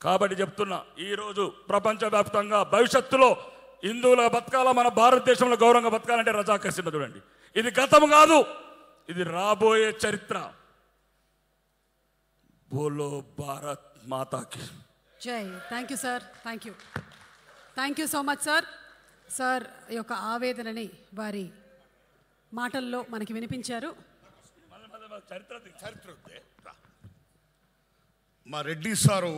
కాబట్టి చెప్తున్నా, ఈరోజు ప్రపంచవ్యాప్తంగా భవిష్యత్తులో హిందువుల బతకాల, మన భారతదేశంలో గౌరవంగా బతకాలంటే రజాకర్ సినిమా చూడండి. ఇది గతం కాదు, ఇది రాబోయే చరిత్ర. బోలో భారత్ మాతాకి జై. Thank you sir, thank you so much sir. Sir యొక్క ఆవేదనని వారి మాటల్లో మనకి వినిపించారు. చరిత్ర మా రెడ్డి సారు,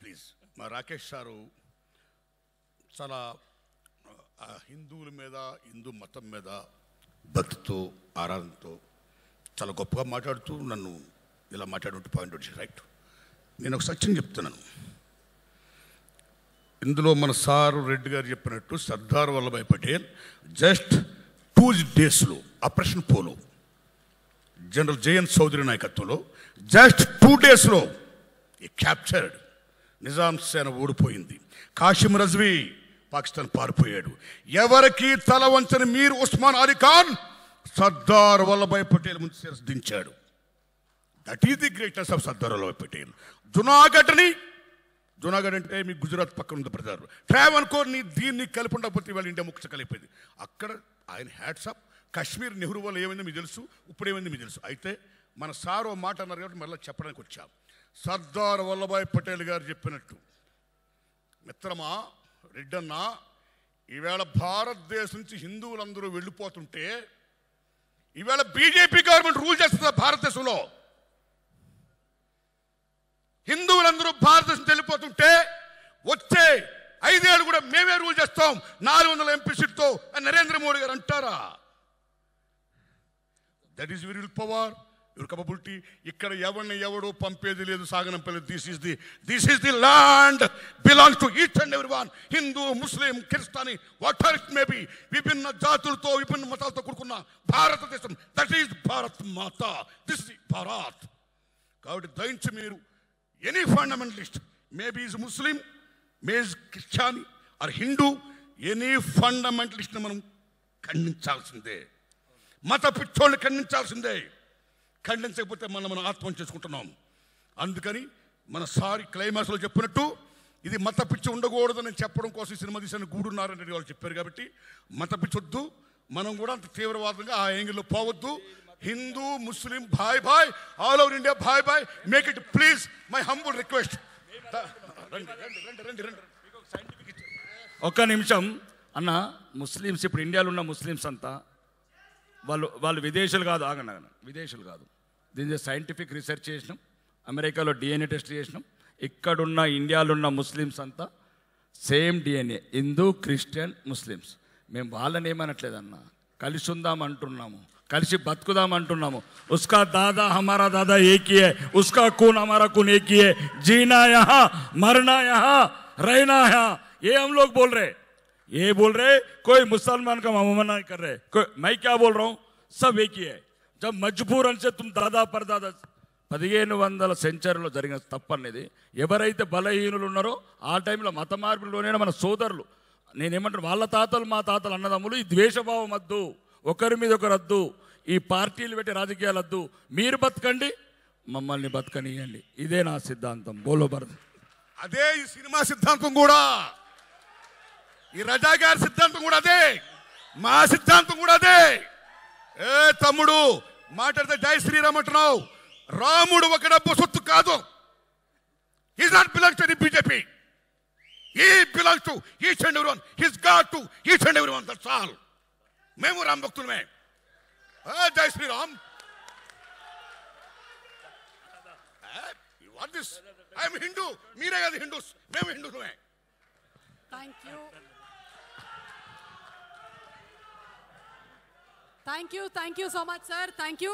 ప్లీజ్, మా రాకేష్ సారు చాలా హిందువుల మీద, హిందూ మతం మీద భక్తితో, ఆరాధనతో చాలా గొప్పగా మాట్లాడుతూ నన్ను ఇలా మాట్లాడుతూ పాయింట్ వచ్చి రైట్. నేను ఒక సత్యం చెప్తున్నాను. ఇందులో మన సారు రెడ్డి గారు చెప్పినట్టు సర్దార్ వల్లభాయ్ పటేల్ జస్ట్ 2 డేస్లో operation Polo general JN Chaudhary నాయకత్వంలో జస్ట్ 2 డేస్లో ఈ క్యాప్చర్డ్. నిజాం సేన ఓడిపోయింది. కాసిం రజ్వీ పాకిస్తాన్ పారిపోయాడు. ఎవరికి తల వంచని మీర్ ఉస్మాన్ అలీ ఖాన్ సర్దార్ వల్లభాయ్ పటేల్ ముందు శిరస్సు దించాడు. That is the greatest of Sardar Vallabhbhai Patel. Junagadh అంటే మీ గుజరాత్ పక్కన ఉంది బ్రదర్. ట్రావెన్కోర్ని దీన్ని కలిపి ఉండకపోతే వాళ్ళ ఇండియా ముఖ్య కలిపేది. అక్కడ ఆయన హ్యాట్సాప్. కాశ్మీర్ నెహ్రూ వల్ల ఏమైంది మీకు తెలుసు, ఇప్పుడు ఏమైంది మీకు తెలుసు. అయితే మన సార్ ఓ మాట అన్నారు కాబట్టి మళ్ళీ చెప్పడానికి వచ్చాం. సర్దార్ వల్లభాయ్ పటేల్ గారు చెప్పినట్టు, మిత్రమా రెడ్డన్న, ఈవేళ భారతదేశం నుంచి హిందువులందరూ వెళ్ళిపోతుంటే ఈవేళ బీజేపీ గవర్నమెంట్ రూల్ చేస్తుంది భారతదేశంలో. హిందువులందరూ భారతదేశం వెళ్ళిపోతుంటే వచ్చే 5 ఏళ్ళు కూడా మేమే రూల్ చేస్తాం 400 ఎంపీ సీట్తో అని నరేంద్ర మోడీ గారు అంటారా? That is will power, your capability. ఇక్కడ ఎవడో పంపేది లేదు, సాగనంపలేదు. This is the land belongs to each and every one. Hindu, Muslim, Christian, whatever it may be, విభిన్న జాతులతో, విభిన్న మతాలతో కూడుకున్న భారతదేశం. That is Bharat Mata. This is Bharat. కాబట్టి దయించి మీరు any fundamentalist, maybe is Muslim, may is Christian or Hindu, any ఫండమెంటలిస్ట్ని మనం ఖండించాల్సిందే. మత పిచ్చోళ్ళని ఖండించాల్సిందే. ఖండించకపోతే మనం ఆత్మహత్య చేసుకుంటున్నాం. అందుకని మన సారి క్లైమాక్స్లో చెప్పినట్టు ఇది మత పిచ్చి ఉండకూడదని చెప్పడం కోసం సినిమా తీసిన గూడున్నారని వాళ్ళు చెప్పారు. కాబట్టి మత పిచ్చి వద్దు, మనం కూడా అంత తీవ్రవాదంగా ఆ యాంగిల్లో పోవద్దు. Hindu, Muslim, bhai all over India bhai, make it please, my humble request. ఒక్క నిమిషం అన్న. ముస్లిమ్స్ ఇప్పుడు ఇండియాలో ఉన్న ముస్లిమ్స్ అంతా వాళ్ళు విదేశాలు కాదు, ఆగండి, విదేశాలు కాదు. దీని సైంటిఫిక్ రీసెర్చ్ చేసినాం, అమెరికాలో DNA టెస్ట్ చేసినాం. ఇక్కడున్న ఇండియాలో ఉన్న ముస్లిమ్స్ అంతా same DNA, Hindu, Christian, Muslims. మేము వాళ్ళని ఏమనట్లేదన్న, కలిసి ఉందాం అంటున్నాము, కలిసి బతుకుదాం అంటున్నాము. ఉస్కా దాదా హమారా దాదా ఏక్ హీ హై, ఉస్కా खून हमारा खून एक ही है, जीना यहाँ मरना यहाँ रहना यहाँ. ये हम लोग बोल रहे, ये बोल रहे, कोई मुसलमान का मना नहीं कर रहे. कोई, मैं क्या बोल रहा हूँ, सब एक ही है. जब मजबूरन से तुम दादा परदादा 1500 సెంచరీలో జరిగిన తప్పు అనేది, ఎవరైతే బలహీనులు ఉన్నారో ఆ టైంలో మత మార్పులోనే మన సోదరులు, నేనేమంటారు, వాళ్ళ తాతలు మా తాతలు అన్నదమ్ములు, ఈ ద్వేషభావం వద్దు, ఒకరి మీద ఒకరు వద్దు, ఈ పార్టీలు పెట్టి రాజకీయాలు వద్దు, మీరు బతకండి, మమ్మల్ని బతకనియండి. ఇదే నా సిద్ధాంతం. బోలో భరత్. అదే ఈ సినిమా సిద్ధాంతం కూడా, ఈ రజా గారి సిద్ధాంతం కూడా అదే, మా సిద్ధాంతం కూడా అదే. ఏ తమ్ముడు మాట్లాడితే జై శ్రీరామ్ అంటున్నావు. రాముడు ఒక డబ్బు సొత్తు కాదు. Is not belongs to the BJP. He belongs to each and everyone. He's god to each and everyone. That's all. మేము రామ్ భక్తులమే. Jai Shriram. What this? I'm Hindu. మీరే కాదు హిందూస్, మేము హిందూలమే. Thank you so much sir. Thank you.